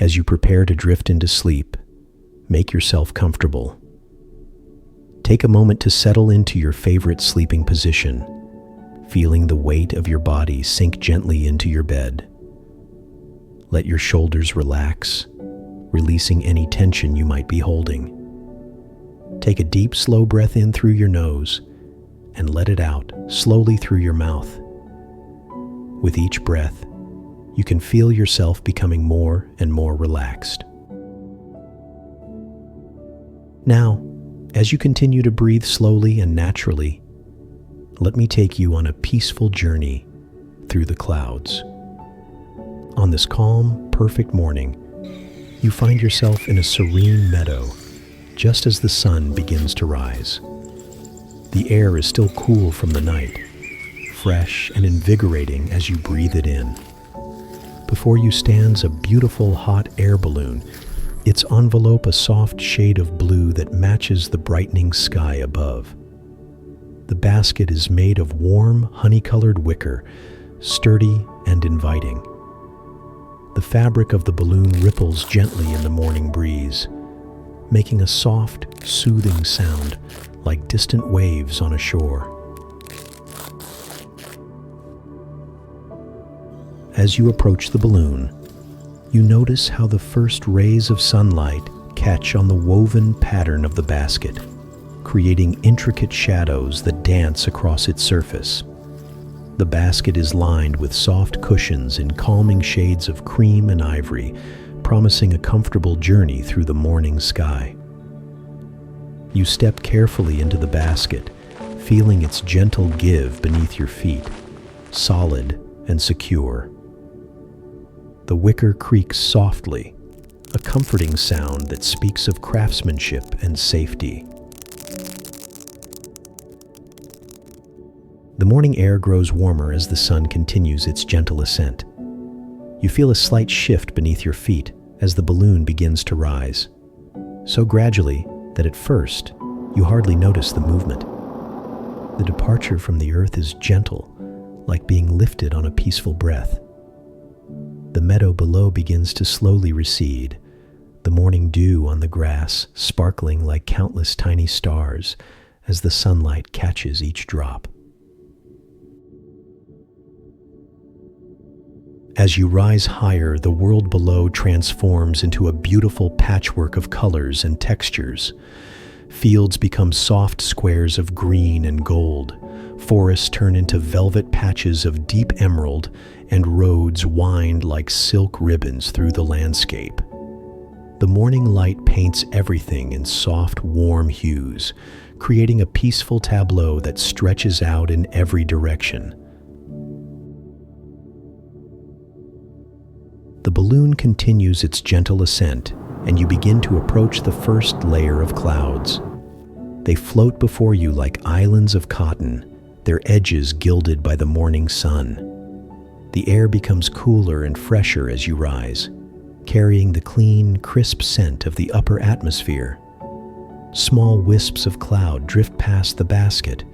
As you prepare to drift into sleep, make yourself comfortable. Take a moment to settle into your favorite sleeping position, feeling the weight of your body sink gently into your bed. Let your shoulders relax, releasing any tension you might be holding. Take a deep, slow breath in through your nose and let it out slowly through your mouth. With each breath, you can feel yourself becoming more and more relaxed. Now, as you continue to breathe slowly and naturally, let me take you on a peaceful journey through the clouds. On this calm, perfect morning, you find yourself in a serene meadow just as the sun begins to rise. The air is still cool from the night, fresh and invigorating as you breathe it in. Before you stands a beautiful hot air balloon, its envelope a soft shade of blue that matches the brightening sky above. The basket is made of warm, honey-colored wicker, sturdy and inviting. The fabric of the balloon ripples gently in the morning breeze, making a soft, soothing sound like distant waves on a shore. As you approach the balloon, you notice how the first rays of sunlight catch on the woven pattern of the basket, creating intricate shadows that dance across its surface. The basket is lined with soft cushions in calming shades of cream and ivory, promising a comfortable journey through the morning sky. You step carefully into the basket, feeling its gentle give beneath your feet, solid and secure. The wicker creaks softly, a comforting sound that speaks of craftsmanship and safety. The morning air grows warmer as the sun continues its gentle ascent. You feel a slight shift beneath your feet as the balloon begins to rise, so gradually that at first you hardly notice the movement. The departure from the earth is gentle, like being lifted on a peaceful breath. The meadow below begins to slowly recede, the morning dew on the grass sparkling like countless tiny stars as the sunlight catches each drop. As you rise higher, the world below transforms into a beautiful patchwork of colors and textures. Fields become soft squares of green and gold. Forests turn into velvet patches of deep emerald, and roads wind like silk ribbons through the landscape. The morning light paints everything in soft, warm hues, creating a peaceful tableau that stretches out in every direction. The balloon continues its gentle ascent, and you begin to approach the first layer of clouds. They float before you like islands of cotton, their edges gilded by the morning sun. The air becomes cooler and fresher as you rise, carrying the clean, crisp scent of the upper atmosphere. Small wisps of cloud drift past the basket,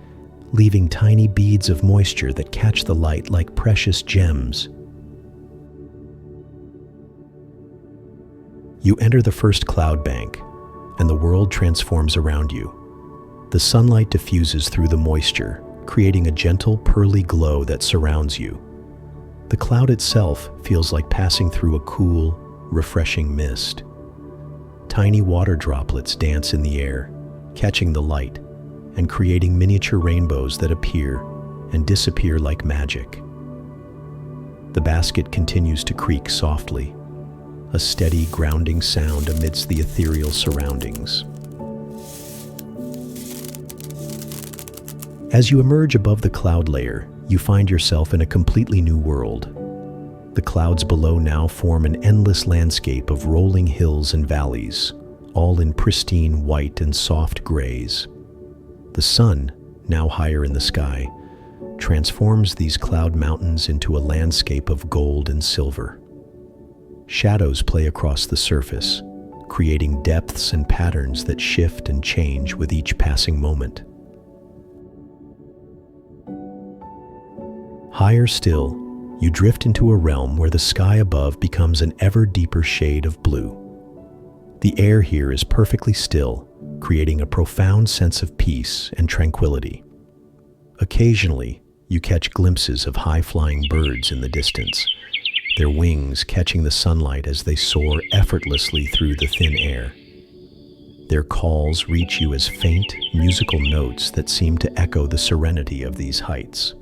leaving tiny beads of moisture that catch the light like precious gems. You enter the first cloud bank, and the world transforms around you. The sunlight diffuses through the moisture, creating a gentle, pearly glow that surrounds you. The cloud itself feels like passing through a cool, refreshing mist. Tiny water droplets dance in the air, catching the light and creating miniature rainbows that appear and disappear like magic. The basket continues to creak softly, a steady, grounding sound amidst the ethereal surroundings. As you emerge above the cloud layer, you find yourself in a completely new world. The clouds below now form an endless landscape of rolling hills and valleys, all in pristine white and soft grays. The sun, now higher in the sky, transforms these cloud mountains into a landscape of gold and silver. Shadows play across the surface, creating depths and patterns that shift and change with each passing moment. Higher still, you drift into a realm where the sky above becomes an ever deeper shade of blue. The air here is perfectly still, creating a profound sense of peace and tranquility. Occasionally, you catch glimpses of high-flying birds in the distance, their wings catching the sunlight as they soar effortlessly through the thin air. Their calls reach you as faint, musical notes that seem to echo the serenity of these heights.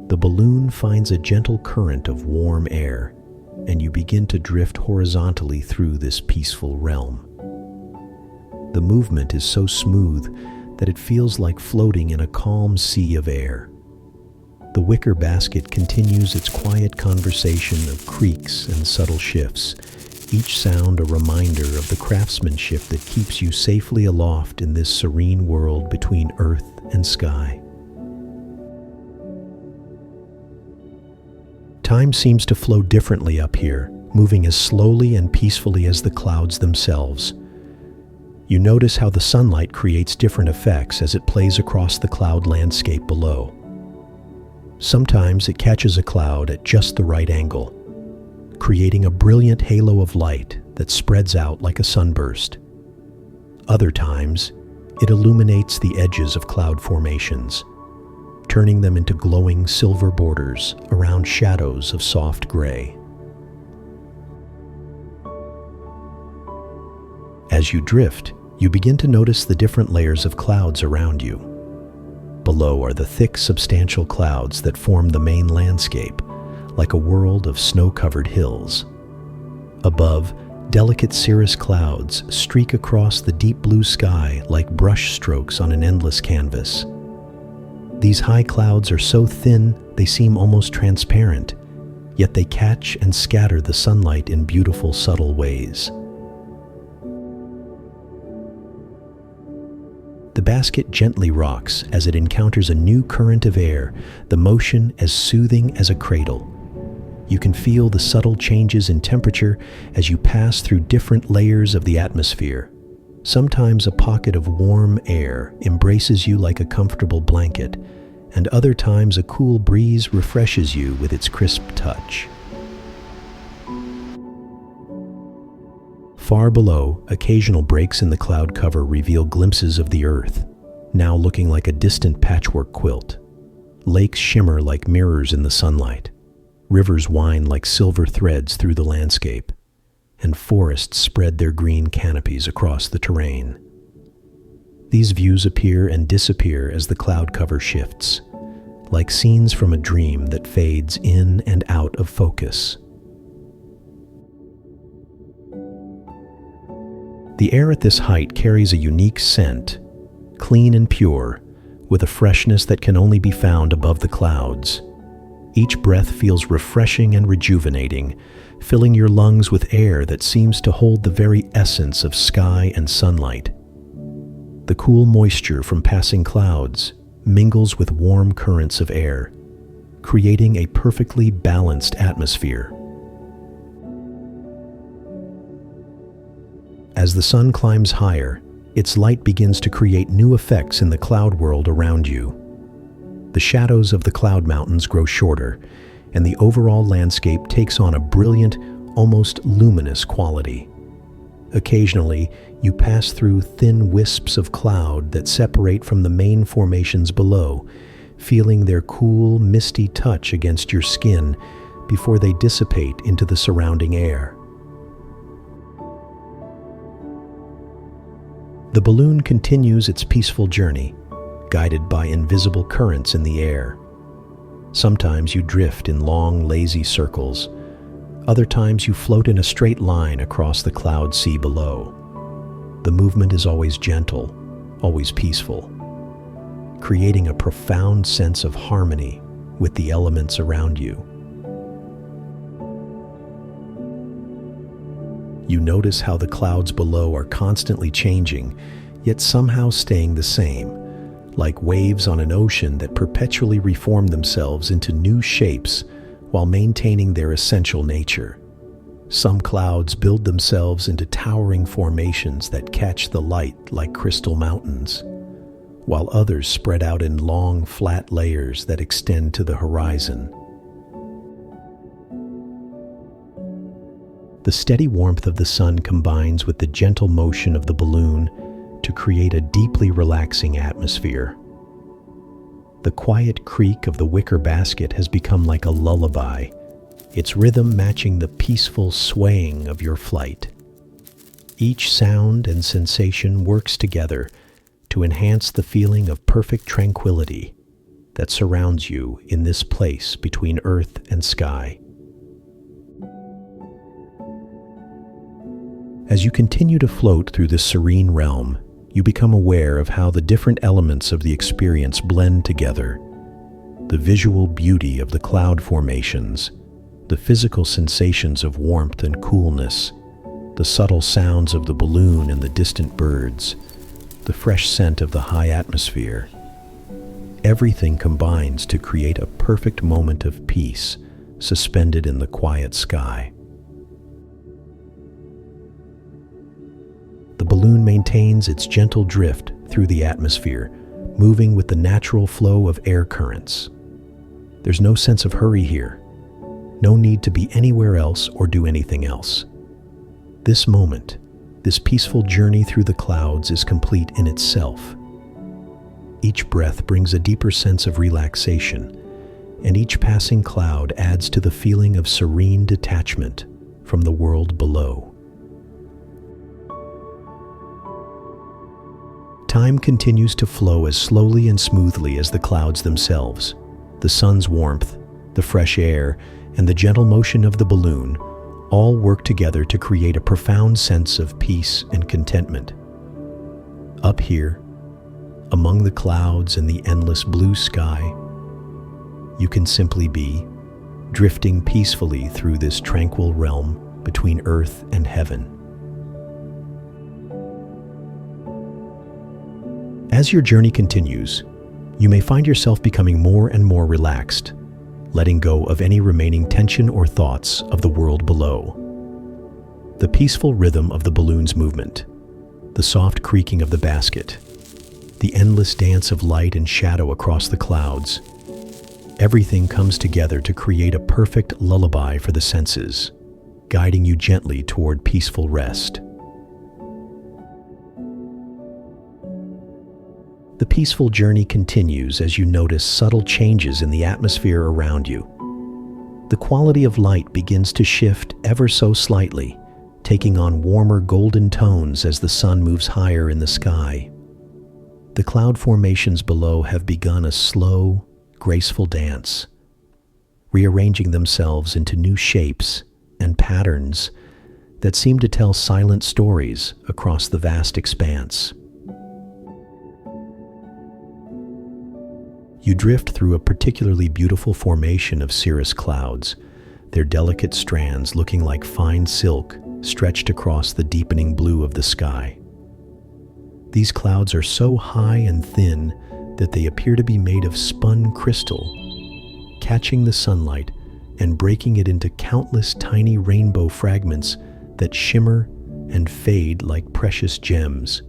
The balloon finds a gentle current of warm air, and you begin to drift horizontally through this peaceful realm. The movement is so smooth that it feels like floating in a calm sea of air. The wicker basket continues its quiet conversation of creaks and subtle shifts, each sound a reminder of the craftsmanship that keeps you safely aloft in this serene world between earth and sky. Time seems to flow differently up here, moving as slowly and peacefully as the clouds themselves. You notice how the sunlight creates different effects as it plays across the cloud landscape below. Sometimes it catches a cloud at just the right angle, creating a brilliant halo of light that spreads out like a sunburst. Other times, it illuminates the edges of cloud formations, turning them into glowing silver borders around shadows of soft gray. As you drift, you begin to notice the different layers of clouds around you. Below are the thick, substantial clouds that form the main landscape, like a world of snow-covered hills. Above, delicate cirrus clouds streak across the deep blue sky like brush strokes on an endless canvas. These high clouds are so thin they seem almost transparent, yet they catch and scatter the sunlight in beautiful, subtle ways. The basket gently rocks as it encounters a new current of air, the motion as soothing as a cradle. You can feel the subtle changes in temperature as you pass through different layers of the atmosphere. Sometimes a pocket of warm air embraces you like a comfortable blanket, and other times a cool breeze refreshes you with its crisp touch. Far below, occasional breaks in the cloud cover reveal glimpses of the earth, now looking like a distant patchwork quilt. Lakes shimmer like mirrors in the sunlight. Rivers wind like silver threads through the landscape, and forests spread their green canopies across the terrain. These views appear and disappear as the cloud cover shifts, like scenes from a dream that fades in and out of focus. The air at this height carries a unique scent, clean and pure, with a freshness that can only be found above the clouds. Each breath feels refreshing and rejuvenating, filling your lungs with air that seems to hold the very essence of sky and sunlight. The cool moisture from passing clouds mingles with warm currents of air, creating a perfectly balanced atmosphere. As the sun climbs higher, its light begins to create new effects in the cloud world around you. The shadows of the cloud mountains grow shorter, and the overall landscape takes on a brilliant, almost luminous quality. Occasionally, you pass through thin wisps of cloud that separate from the main formations below, feeling their cool, misty touch against your skin before they dissipate into the surrounding air. The balloon continues its peaceful journey, guided by invisible currents in the air. Sometimes you drift in long, lazy circles. Other times you float in a straight line across the cloud sea below. The movement is always gentle, always peaceful, creating a profound sense of harmony with the elements around you. You notice how the clouds below are constantly changing, yet somehow staying the same, like waves on an ocean that perpetually reform themselves into new shapes while maintaining their essential nature. Some clouds build themselves into towering formations that catch the light like crystal mountains, while others spread out in long, flat layers that extend to the horizon. The steady warmth of the sun combines with the gentle motion of the balloon to create a deeply relaxing atmosphere. The quiet creak of the wicker basket has become like a lullaby, its rhythm matching the peaceful swaying of your flight. Each sound and sensation works together to enhance the feeling of perfect tranquility that surrounds you in this place between earth and sky. As you continue to float through this serene realm, you become aware of how the different elements of the experience blend together. The visual beauty of the cloud formations, the physical sensations of warmth and coolness, the subtle sounds of the balloon and the distant birds, the fresh scent of the high atmosphere. Everything combines to create a perfect moment of peace suspended in the quiet sky. The balloon maintains its gentle drift through the atmosphere, moving with the natural flow of air currents. There's no sense of hurry here, no need to be anywhere else or do anything else. This moment, this peaceful journey through the clouds is complete in itself. Each breath brings a deeper sense of relaxation, and each passing cloud adds to the feeling of serene detachment from the world below. Time continues to flow as slowly and smoothly as the clouds themselves. The sun's warmth, the fresh air, and the gentle motion of the balloon all work together to create a profound sense of peace and contentment. Up here, among the clouds and the endless blue sky, you can simply be, drifting peacefully through this tranquil realm between earth and heaven. As your journey continues, you may find yourself becoming more and more relaxed, letting go of any remaining tension or thoughts of the world below. The peaceful rhythm of the balloon's movement, the soft creaking of the basket, the endless dance of light and shadow across the clouds, everything comes together to create a perfect lullaby for the senses, guiding you gently toward peaceful rest. The peaceful journey continues as you notice subtle changes in the atmosphere around you. The quality of light begins to shift ever so slightly, taking on warmer golden tones as the sun moves higher in the sky. The cloud formations below have begun a slow, graceful dance, rearranging themselves into new shapes and patterns that seem to tell silent stories across the vast expanse. You drift through a particularly beautiful formation of cirrus clouds, their delicate strands looking like fine silk stretched across the deepening blue of the sky. These clouds are so high and thin that they appear to be made of spun crystal, catching the sunlight and breaking it into countless tiny rainbow fragments that shimmer and fade like precious gems.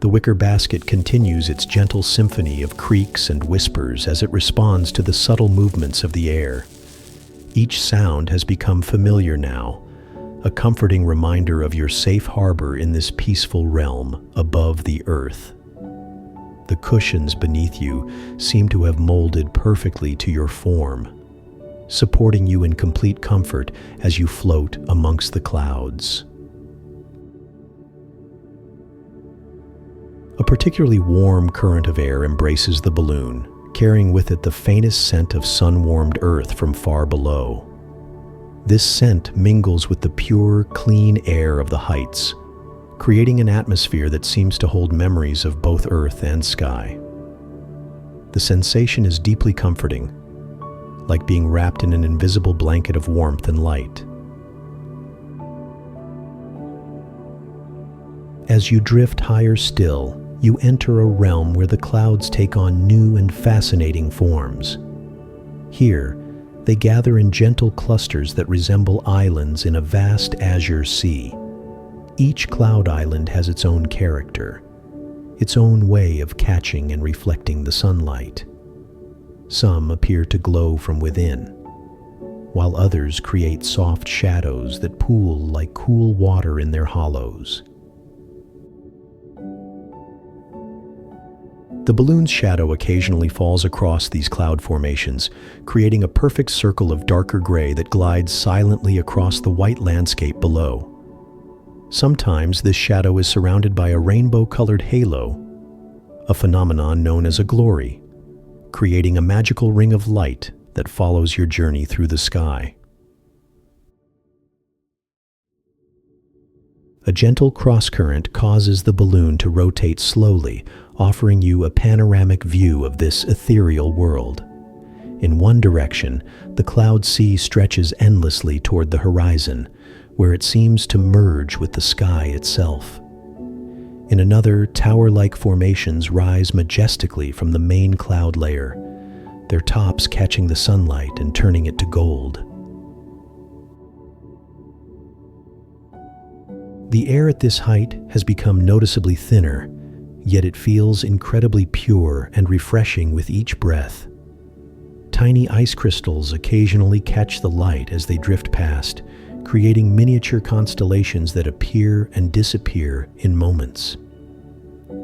The wicker basket continues its gentle symphony of creaks and whispers as it responds to the subtle movements of the air. Each sound has become familiar now, a comforting reminder of your safe harbor in this peaceful realm above the earth. The cushions beneath you seem to have molded perfectly to your form, supporting you in complete comfort as you float amongst the clouds. A particularly warm current of air embraces the balloon, carrying with it the faintest scent of sun-warmed earth from far below. This scent mingles with the pure, clean air of the heights, creating an atmosphere that seems to hold memories of both earth and sky. The sensation is deeply comforting, like being wrapped in an invisible blanket of warmth and light. As you drift higher still, you enter a realm where the clouds take on new and fascinating forms. Here, they gather in gentle clusters that resemble islands in a vast azure sea. Each cloud island has its own character, its own way of catching and reflecting the sunlight. Some appear to glow from within, while others create soft shadows that pool like cool water in their hollows. The balloon's shadow occasionally falls across these cloud formations, creating a perfect circle of darker gray that glides silently across the white landscape below. Sometimes this shadow is surrounded by a rainbow-colored halo, a phenomenon known as a glory, creating a magical ring of light that follows your journey through the sky. A gentle cross-current causes the balloon to rotate slowly, offering you a panoramic view of this ethereal world. In one direction, the cloud sea stretches endlessly toward the horizon, where it seems to merge with the sky itself. In another, tower-like formations rise majestically from the main cloud layer, their tops catching the sunlight and turning it to gold. The air at this height has become noticeably thinner, yet it feels incredibly pure and refreshing with each breath. Tiny ice crystals occasionally catch the light as they drift past, creating miniature constellations that appear and disappear in moments.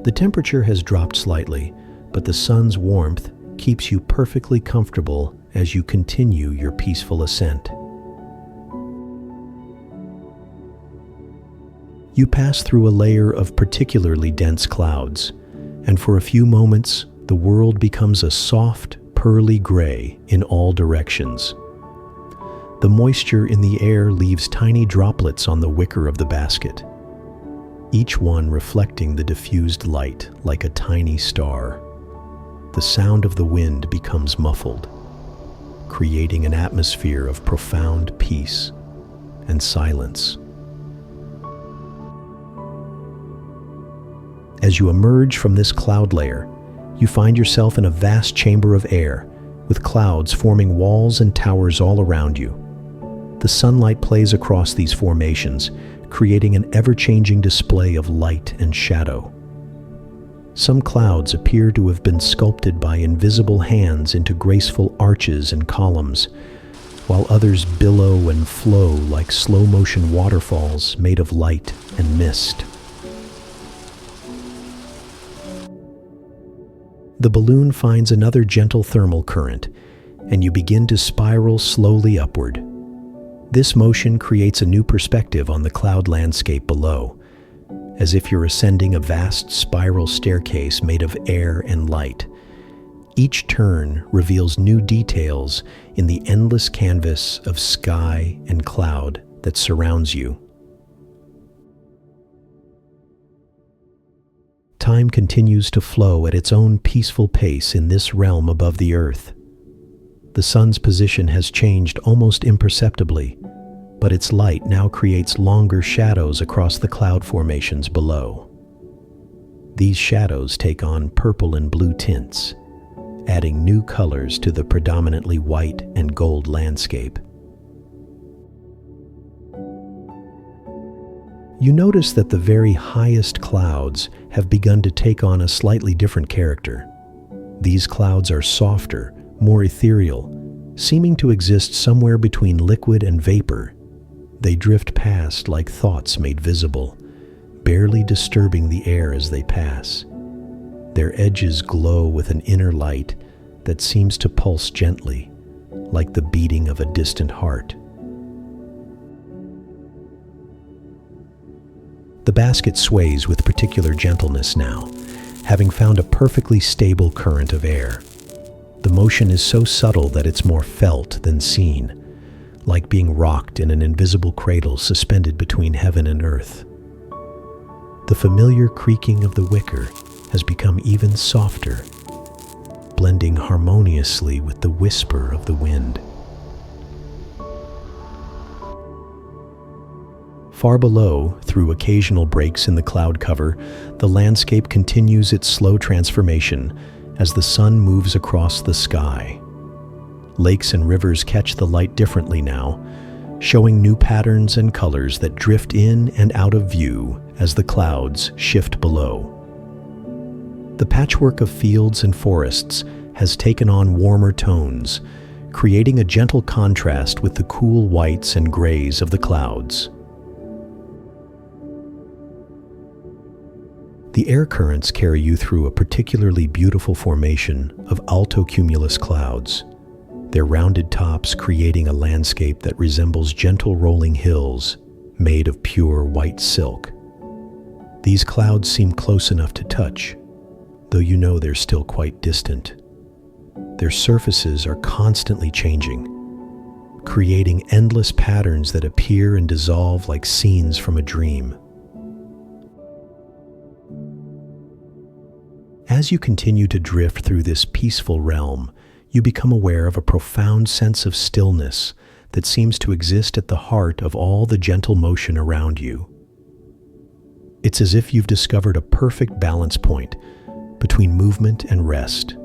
The temperature has dropped slightly, but the sun's warmth keeps you perfectly comfortable as you continue your peaceful ascent. You pass through a layer of particularly dense clouds, and for a few moments, the world becomes a soft, pearly gray in all directions. The moisture in the air leaves tiny droplets on the wicker of the basket, each one reflecting the diffused light like a tiny star. The sound of the wind becomes muffled, creating an atmosphere of profound peace and silence. As you emerge from this cloud layer, you find yourself in a vast chamber of air, with clouds forming walls and towers all around you. The sunlight plays across these formations, creating an ever-changing display of light and shadow. Some clouds appear to have been sculpted by invisible hands into graceful arches and columns, while others billow and flow like slow-motion waterfalls made of light and mist. The balloon finds another gentle thermal current, and you begin to spiral slowly upward. This motion creates a new perspective on the cloud landscape below, as if you're ascending a vast spiral staircase made of air and light. Each turn reveals new details in the endless canvas of sky and cloud that surrounds you. Time continues to flow at its own peaceful pace in this realm above the earth. The sun's position has changed almost imperceptibly, but its light now creates longer shadows across the cloud formations below. These shadows take on purple and blue tints, adding new colors to the predominantly white and gold landscape. You notice that the very highest clouds have begun to take on a slightly different character. These clouds are softer, more ethereal, seeming to exist somewhere between liquid and vapor. They drift past like thoughts made visible, barely disturbing the air as they pass. Their edges glow with an inner light that seems to pulse gently, like the beating of a distant heart. The basket sways with particular gentleness now, having found a perfectly stable current of air. The motion is so subtle that it's more felt than seen, like being rocked in an invisible cradle suspended between heaven and earth. The familiar creaking of the wicker has become even softer, blending harmoniously with the whisper of the wind. Far below, through occasional breaks in the cloud cover, the landscape continues its slow transformation as the sun moves across the sky. Lakes and rivers catch the light differently now, showing new patterns and colors that drift in and out of view as the clouds shift below. The patchwork of fields and forests has taken on warmer tones, creating a gentle contrast with the cool whites and grays of the clouds. The air currents carry you through a particularly beautiful formation of altocumulus clouds, their rounded tops creating a landscape that resembles gentle rolling hills made of pure white silk. These clouds seem close enough to touch, though you know they're still quite distant. Their surfaces are constantly changing, creating endless patterns that appear and dissolve like scenes from a dream. As you continue to drift through this peaceful realm, you become aware of a profound sense of stillness that seems to exist at the heart of all the gentle motion around you. It's as if you've discovered a perfect balance point between movement and rest,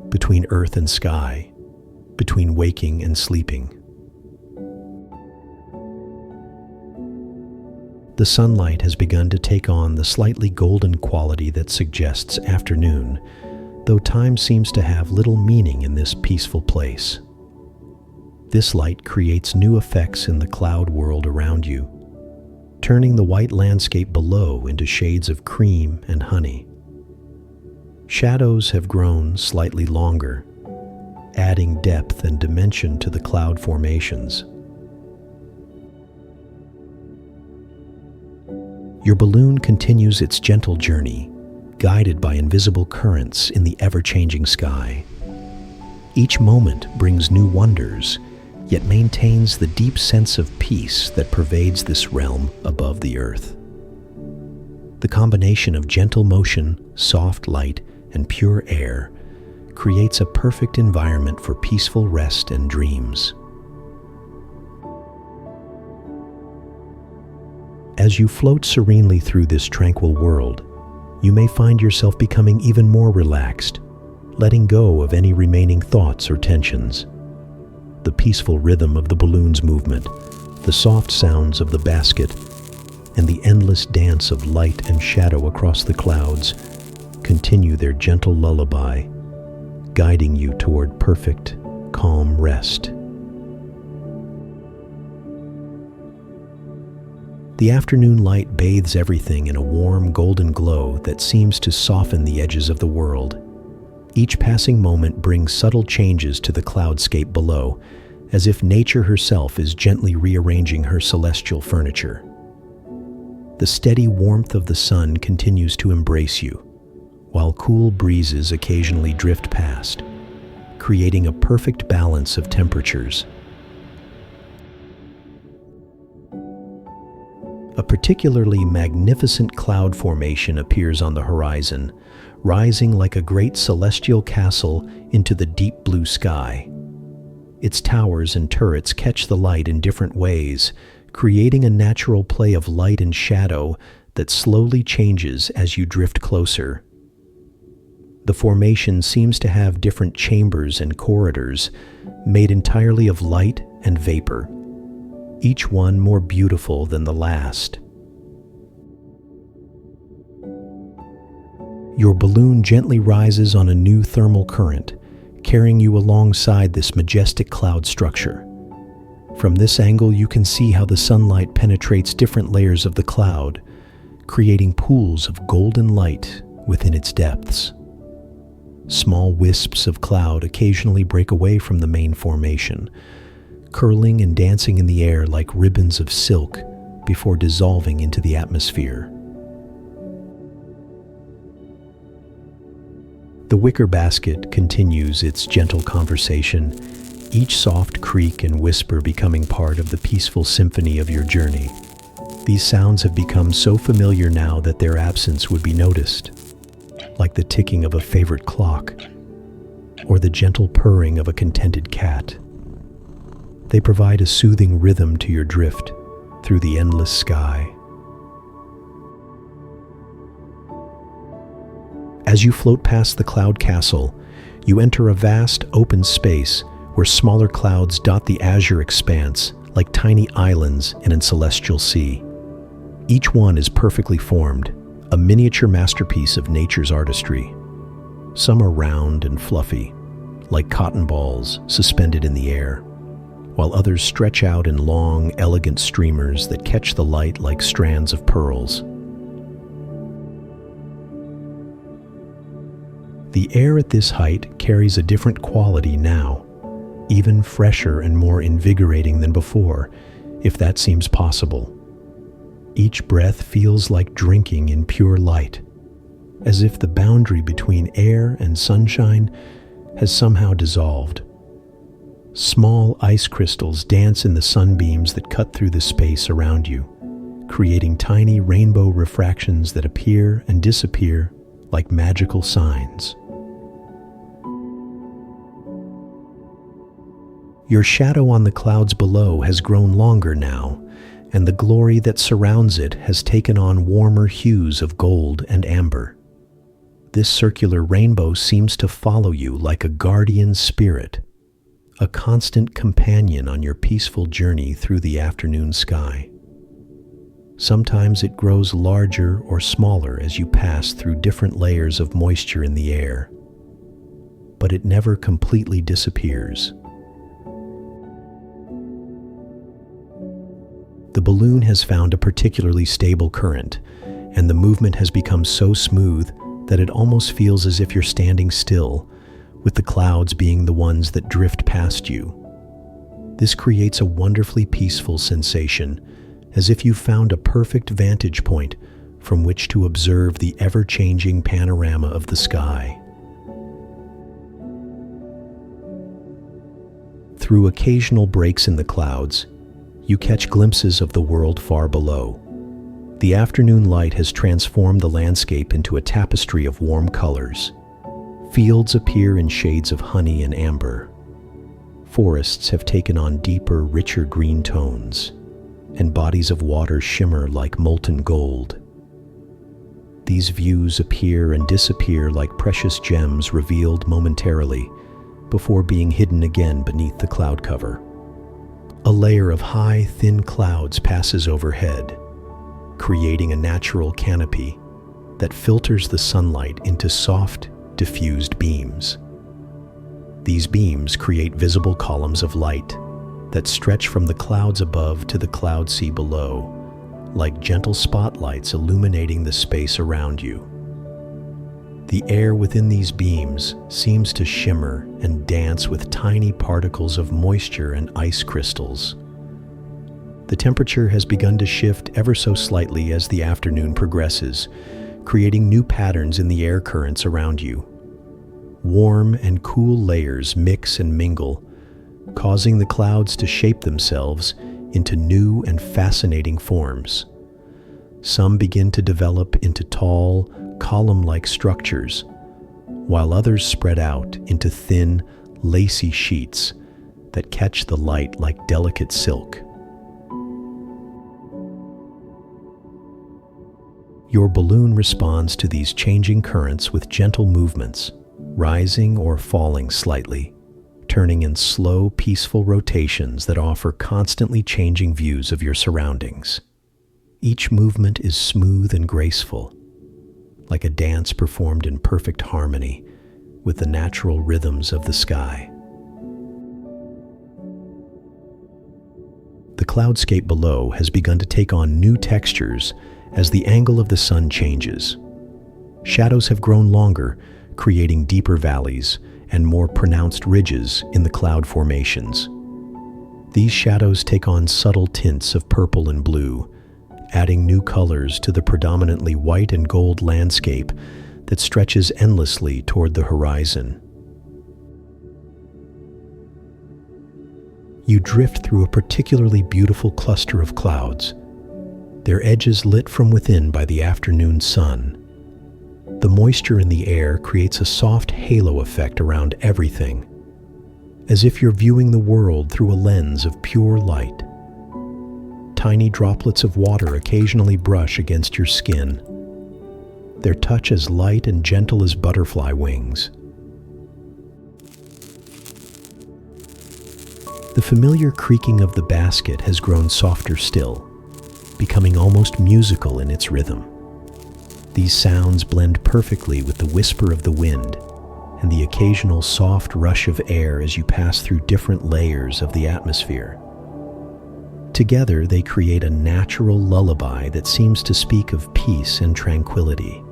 between earth and sky, between waking and sleeping. The sunlight has begun to take on the slightly golden quality that suggests afternoon, though time seems to have little meaning in this peaceful place. This light creates new effects in the cloud world around you, turning the white landscape below into shades of cream and honey. Shadows have grown slightly longer, adding depth and dimension to the cloud formations. Your balloon continues its gentle journey, guided by invisible currents in the ever-changing sky. Each moment brings new wonders, yet maintains the deep sense of peace that pervades this realm above the earth. The combination of gentle motion, soft light, and pure air creates a perfect environment for peaceful rest and dreams. As you float serenely through this tranquil world, you may find yourself becoming even more relaxed, letting go of any remaining thoughts or tensions. The peaceful rhythm of the balloon's movement, the soft sounds of the basket, and the endless dance of light and shadow across the clouds continue their gentle lullaby, guiding you toward perfect, calm rest. The afternoon light bathes everything in a warm golden glow that seems to soften the edges of the world. Each passing moment brings subtle changes to the cloudscape below, as if nature herself is gently rearranging her celestial furniture. The steady warmth of the sun continues to embrace you, while cool breezes occasionally drift past, creating a perfect balance of temperatures. A particularly magnificent cloud formation appears on the horizon, rising like a great celestial castle into the deep blue sky. Its towers and turrets catch the light in different ways, creating a natural play of light and shadow that slowly changes as you drift closer. The formation seems to have different chambers and corridors, made entirely of light and vapor, each one more beautiful than the last. Your balloon gently rises on a new thermal current, carrying you alongside this majestic cloud structure. From this angle, you can see how the sunlight penetrates different layers of the cloud, creating pools of golden light within its depths. Small wisps of cloud occasionally break away from the main formation, curling and dancing in the air like ribbons of silk before dissolving into the atmosphere. The wicker basket continues its gentle conversation, each soft creak and whisper becoming part of the peaceful symphony of your journey. These sounds have become so familiar now that their absence would be noticed, like the ticking of a favorite clock or the gentle purring of a contented cat. They provide a soothing rhythm to your drift through the endless sky. As you float past the cloud castle, you enter a vast open space where smaller clouds dot the azure expanse like tiny islands in a celestial sea. Each one is perfectly formed, a miniature masterpiece of nature's artistry. Some are round and fluffy, like cotton balls suspended in the air, while others stretch out in long, elegant streamers that catch the light like strands of pearls. The air at this height carries a different quality now, even fresher and more invigorating than before, if that seems possible. Each breath feels like drinking in pure light, as if the boundary between air and sunshine has somehow dissolved. Small ice crystals dance in the sunbeams that cut through the space around you, creating tiny rainbow refractions that appear and disappear like magical signs. Your shadow on the clouds below has grown longer now, and the glory that surrounds it has taken on warmer hues of gold and amber. This circular rainbow seems to follow you like a guardian spirit, a constant companion on your peaceful journey through the afternoon sky. Sometimes it grows larger or smaller as you pass through different layers of moisture in the air, but it never completely disappears. The balloon has found a particularly stable current, and the movement has become so smooth that it almost feels as if you're standing still, with the clouds being the ones that drift past you. This creates a wonderfully peaceful sensation, as if you found a perfect vantage point from which to observe the ever-changing panorama of the sky. Through occasional breaks in the clouds, you catch glimpses of the world far below. The afternoon light has transformed the landscape into a tapestry of warm colors. Fields appear in shades of honey and amber. Forests have taken on deeper, richer green tones, and bodies of water shimmer like molten gold. These views appear and disappear like precious gems revealed momentarily before being hidden again beneath the cloud cover. A layer of high, thin clouds passes overhead, creating a natural canopy that filters the sunlight into soft, diffused beams. These beams create visible columns of light that stretch from the clouds above to the cloud sea below, like gentle spotlights illuminating the space around you. The air within these beams seems to shimmer and dance with tiny particles of moisture and ice crystals. The temperature has begun to shift ever so slightly as the afternoon progresses, creating new patterns in the air currents around you. Warm and cool layers mix and mingle, causing the clouds to shape themselves into new and fascinating forms. Some begin to develop into tall, column-like structures, while others spread out into thin, lacy sheets that catch the light like delicate silk. Your balloon responds to these changing currents with gentle movements, rising or falling slightly, turning in slow, peaceful rotations that offer constantly changing views of your surroundings. Each movement is smooth and graceful, like a dance performed in perfect harmony with the natural rhythms of the sky. The cloudscape below has begun to take on new textures as the angle of the sun changes. Shadows have grown longer, creating deeper valleys and more pronounced ridges in the cloud formations. These shadows take on subtle tints of purple and blue, adding new colors to the predominantly white and gold landscape that stretches endlessly toward the horizon. You drift through a particularly beautiful cluster of clouds, their edges lit from within by the afternoon sun. The moisture in the air creates a soft halo effect around everything, as if you're viewing the world through a lens of pure light. Tiny droplets of water occasionally brush against your skin, their touch as light and gentle as butterfly wings. The familiar creaking of the basket has grown softer still, becoming almost musical in its rhythm. These sounds blend perfectly with the whisper of the wind and the occasional soft rush of air as you pass through different layers of the atmosphere. Together, they create a natural lullaby that seems to speak of peace and tranquility.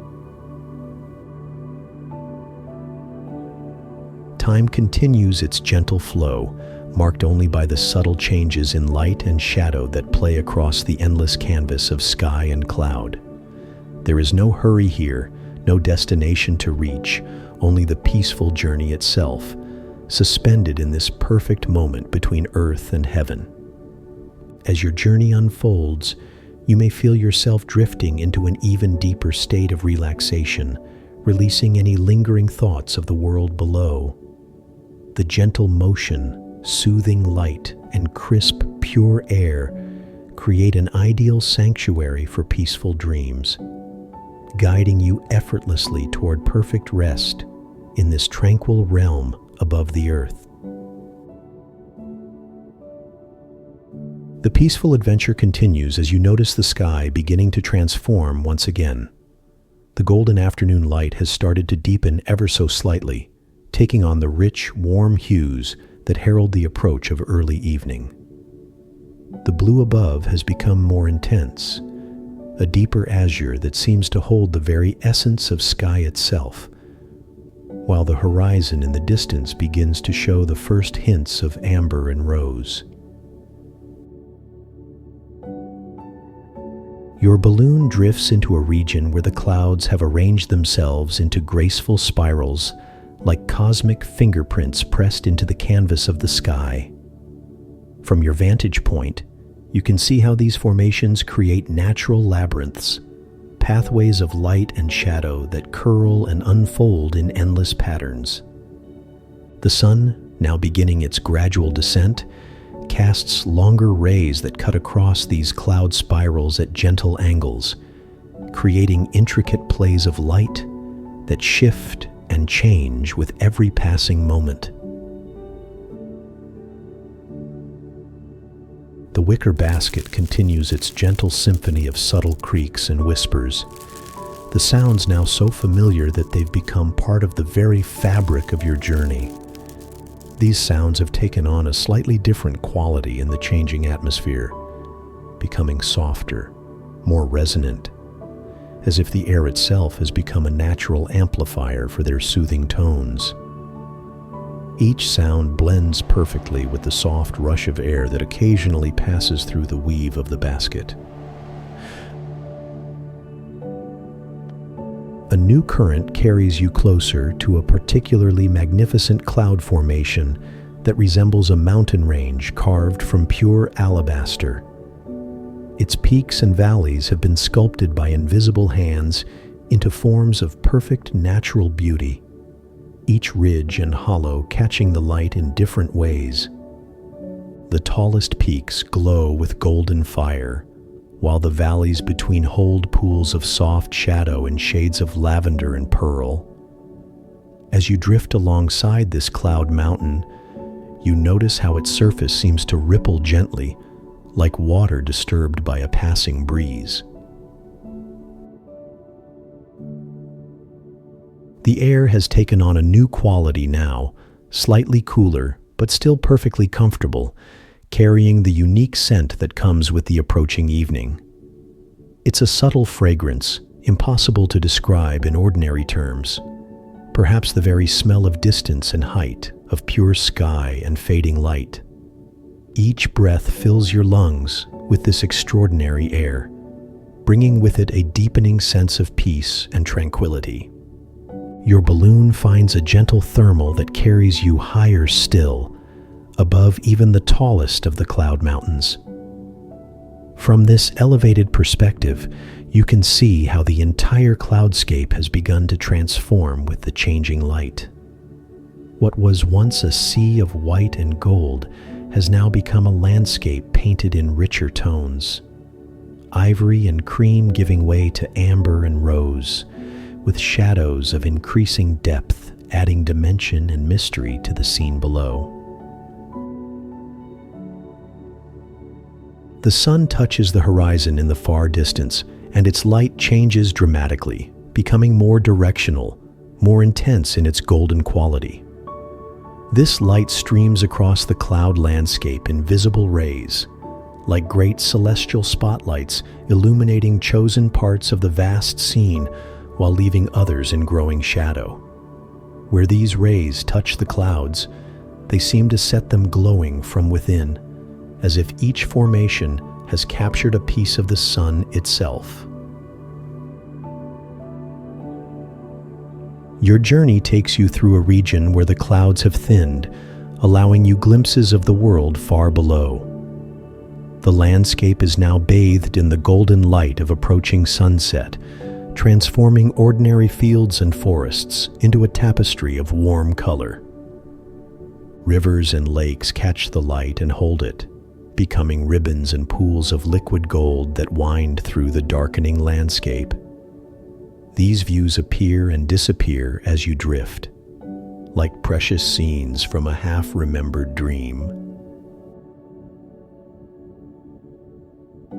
Time continues its gentle flow, marked only by the subtle changes in light and shadow that play across the endless canvas of sky and cloud. There is no hurry here, no destination to reach, only the peaceful journey itself, suspended in this perfect moment between earth and heaven. As your journey unfolds, you may feel yourself drifting into an even deeper state of relaxation, releasing any lingering thoughts of the world below. The gentle motion, soothing light, and crisp, pure air create an ideal sanctuary for peaceful dreams, guiding you effortlessly toward perfect rest in this tranquil realm above the earth. The peaceful adventure continues as you notice the sky beginning to transform once again. The golden afternoon light has started to deepen ever so slightly, taking on the rich, warm hues that herald the approach of early evening. The blue above has become more intense, a deeper azure that seems to hold the very essence of sky itself, while the horizon in the distance begins to show the first hints of amber and rose. Your balloon drifts into a region where the clouds have arranged themselves into graceful spirals, like cosmic fingerprints pressed into the canvas of the sky. From your vantage point, you can see how these formations create natural labyrinths, pathways of light and shadow that curl and unfold in endless patterns. The sun, now beginning its gradual descent, casts longer rays that cut across these cloud spirals at gentle angles, creating intricate plays of light that shift and change with every passing moment. The wicker basket continues its gentle symphony of subtle creaks and whispers, the sounds now so familiar that they've become part of the very fabric of your journey. These sounds have taken on a slightly different quality in the changing atmosphere, becoming softer, more resonant, as if the air itself has become a natural amplifier for their soothing tones. Each sound blends perfectly with the soft rush of air that occasionally passes through the weave of the basket. A new current carries you closer to a particularly magnificent cloud formation that resembles a mountain range carved from pure alabaster. Its peaks and valleys have been sculpted by invisible hands into forms of perfect natural beauty, each ridge and hollow catching the light in different ways. The tallest peaks glow with golden fire, while the valleys between hold pools of soft shadow and shades of lavender and pearl. As you drift alongside this cloud mountain, you notice how its surface seems to ripple gently, like water disturbed by a passing breeze. The air has taken on a new quality now, slightly cooler, but still perfectly comfortable, carrying the unique scent that comes with the approaching evening. It's a subtle fragrance, impossible to describe in ordinary terms. Perhaps the very smell of distance and height, of pure sky and fading light. Each breath fills your lungs with this extraordinary air, bringing with it a deepening sense of peace and tranquility. Your balloon finds a gentle thermal that carries you higher still, above even the tallest of the cloud mountains. From this elevated perspective, you can see how the entire cloudscape has begun to transform with the changing light. What was once a sea of white and gold has now become a landscape painted in richer tones. Ivory and cream giving way to amber and rose, with shadows of increasing depth adding dimension and mystery to the scene below. The sun touches the horizon in the far distance, and its light changes dramatically, becoming more directional, more intense in its golden quality. This light streams across the cloud landscape in visible rays, like great celestial spotlights illuminating chosen parts of the vast scene while leaving others in growing shadow. Where these rays touch the clouds, they seem to set them glowing from within, as if each formation has captured a piece of the sun itself. Your journey takes you through a region where the clouds have thinned, allowing you glimpses of the world far below. The landscape is now bathed in the golden light of approaching sunset, transforming ordinary fields and forests into a tapestry of warm color. Rivers and lakes catch the light and hold it, becoming ribbons and pools of liquid gold that wind through the darkening landscape. These views appear and disappear as you drift, like precious scenes from a half-remembered dream.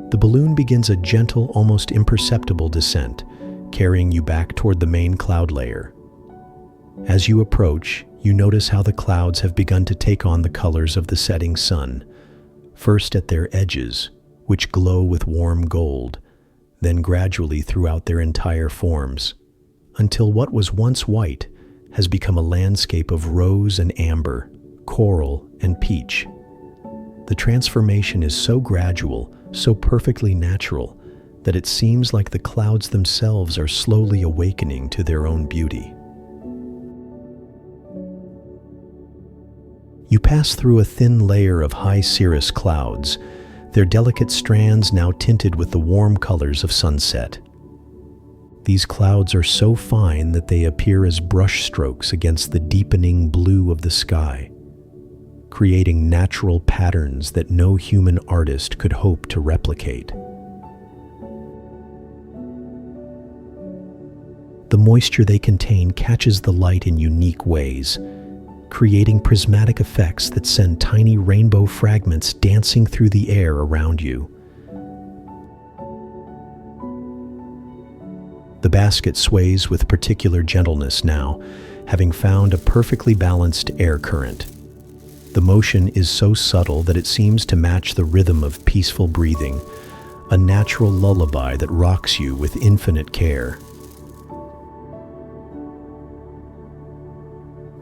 The balloon begins a gentle, almost imperceptible descent, carrying you back toward the main cloud layer. As you approach, you notice how the clouds have begun to take on the colors of the setting sun, first at their edges, which glow with warm gold, then gradually throughout their entire forms, until what was once white has become a landscape of rose and amber, coral and peach. The transformation is so gradual, so perfectly natural, that it seems like the clouds themselves are slowly awakening to their own beauty. You pass through a thin layer of high cirrus clouds, their delicate strands now tinted with the warm colors of sunset. These clouds are so fine that they appear as brush strokes against the deepening blue of the sky, creating natural patterns that no human artist could hope to replicate. The moisture they contain catches the light in unique ways, creating prismatic effects that send tiny rainbow fragments dancing through the air around you. The basket sways with particular gentleness now, having found a perfectly balanced air current. The motion is so subtle that it seems to match the rhythm of peaceful breathing, a natural lullaby that rocks you with infinite care.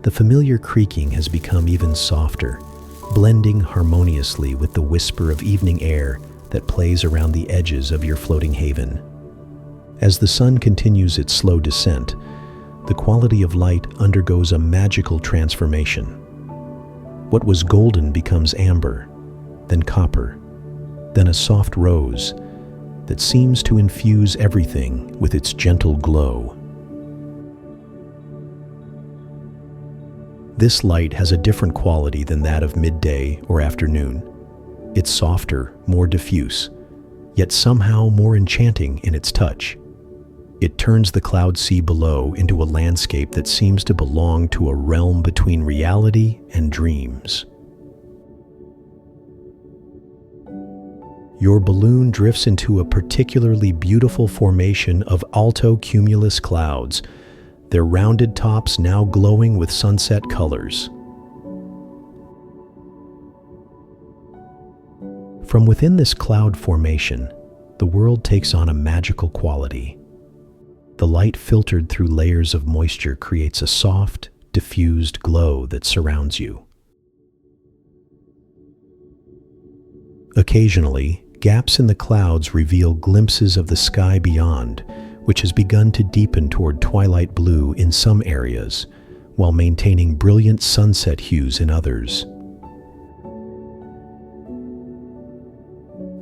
The familiar creaking has become even softer, blending harmoniously with the whisper of evening air that plays around the edges of your floating haven. As the sun continues its slow descent, the quality of light undergoes a magical transformation. What was golden becomes amber, then copper, then a soft rose that seems to infuse everything with its gentle glow. This light has a different quality than that of midday or afternoon. It's softer, more diffuse, yet somehow more enchanting in its touch. It turns the cloud sea below into a landscape that seems to belong to a realm between reality and dreams. Your balloon drifts into a particularly beautiful formation of alto cumulus clouds, their rounded tops now glowing with sunset colors. From within this cloud formation, the world takes on a magical quality. The light filtered through layers of moisture creates a soft, diffused glow that surrounds you. Occasionally, gaps in the clouds reveal glimpses of the sky beyond, which has begun to deepen toward twilight blue in some areas, while maintaining brilliant sunset hues in others.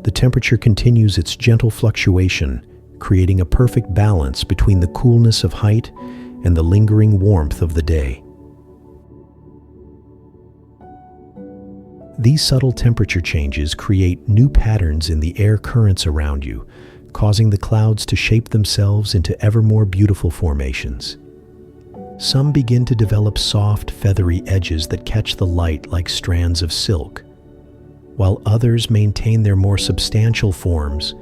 The temperature continues its gentle fluctuation, creating a perfect balance between the coolness of height and the lingering warmth of the day. These subtle temperature changes create new patterns in the air currents around you, causing the clouds to shape themselves into ever more beautiful formations. Some begin to develop soft, feathery edges that catch the light like strands of silk, while others maintain their more substantial forms,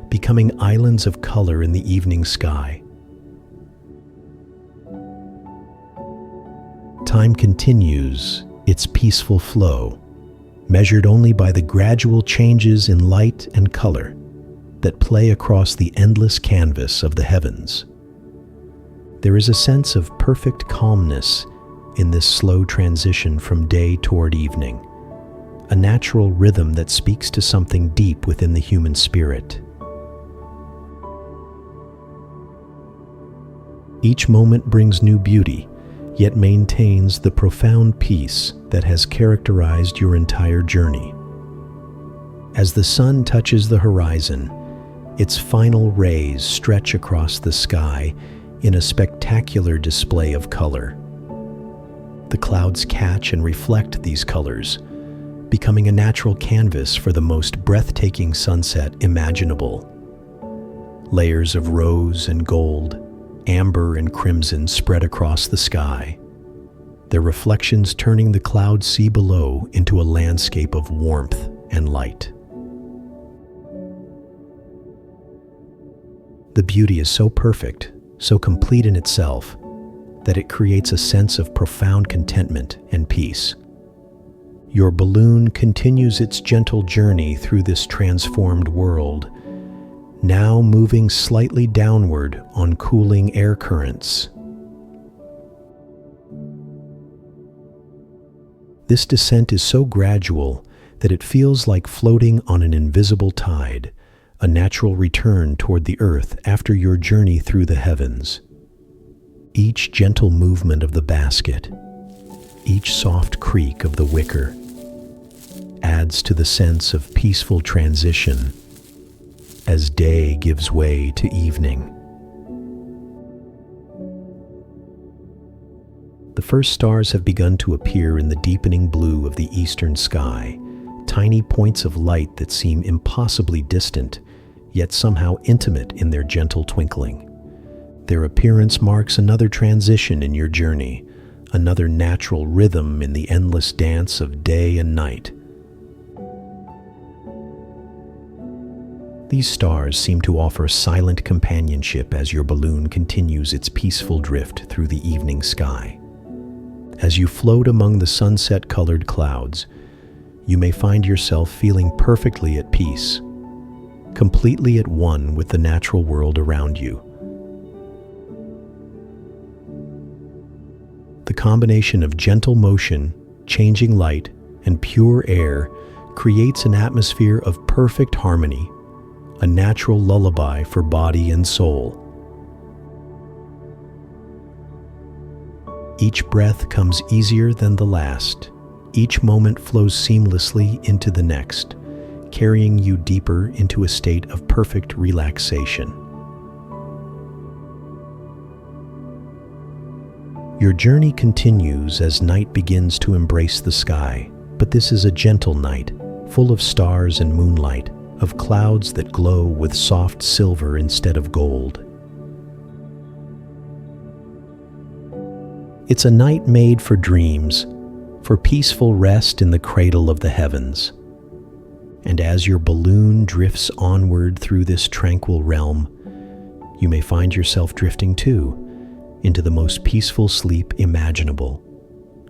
becoming islands of color in the evening sky. Time continues its peaceful flow, measured only by the gradual changes in light and color that play across the endless canvas of the heavens. There is a sense of perfect calmness in this slow transition from day toward evening, a natural rhythm that speaks to something deep within the human spirit. Each moment brings new beauty, yet maintains the profound peace that has characterized your entire journey. As the sun touches the horizon, its final rays stretch across the sky in a spectacular display of color. The clouds catch and reflect these colors, becoming a natural canvas for the most breathtaking sunset imaginable. Layers of rose and gold, amber and crimson spread across the sky, their reflections turning the cloud sea below into a landscape of warmth and light. The beauty is so perfect, so complete in itself, that it creates a sense of profound contentment and peace. Your balloon continues its gentle journey through this transformed world, now moving slightly downward on cooling air currents. This descent is so gradual that it feels like floating on an invisible tide, a natural return toward the earth after your journey through the heavens. Each gentle movement of the basket, each soft creak of the wicker, adds to the sense of peaceful transition as day gives way to evening. The first stars have begun to appear in the deepening blue of the eastern sky, tiny points of light that seem impossibly distant, yet somehow intimate in their gentle twinkling. Their appearance marks another transition in your journey, another natural rhythm in the endless dance of day and night. These stars seem to offer silent companionship as your balloon continues its peaceful drift through the evening sky. As you float among the sunset-colored clouds, you may find yourself feeling perfectly at peace, completely at one with the natural world around you. The combination of gentle motion, changing light, and pure air creates an atmosphere of perfect harmony, a natural lullaby for body and soul. Each breath comes easier than the last. Each moment flows seamlessly into the next, carrying you deeper into a state of perfect relaxation. Your journey continues as night begins to embrace the sky, but this is a gentle night, full of stars and moonlight, of clouds that glow with soft silver instead of gold. It's a night made for dreams, for peaceful rest in the cradle of the heavens. And as your balloon drifts onward through this tranquil realm, you may find yourself drifting too, into the most peaceful sleep imaginable,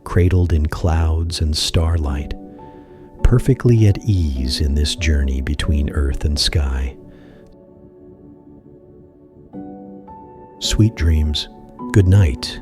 cradled in clouds and starlight, perfectly at ease in this journey between earth and sky. Sweet dreams. Good night.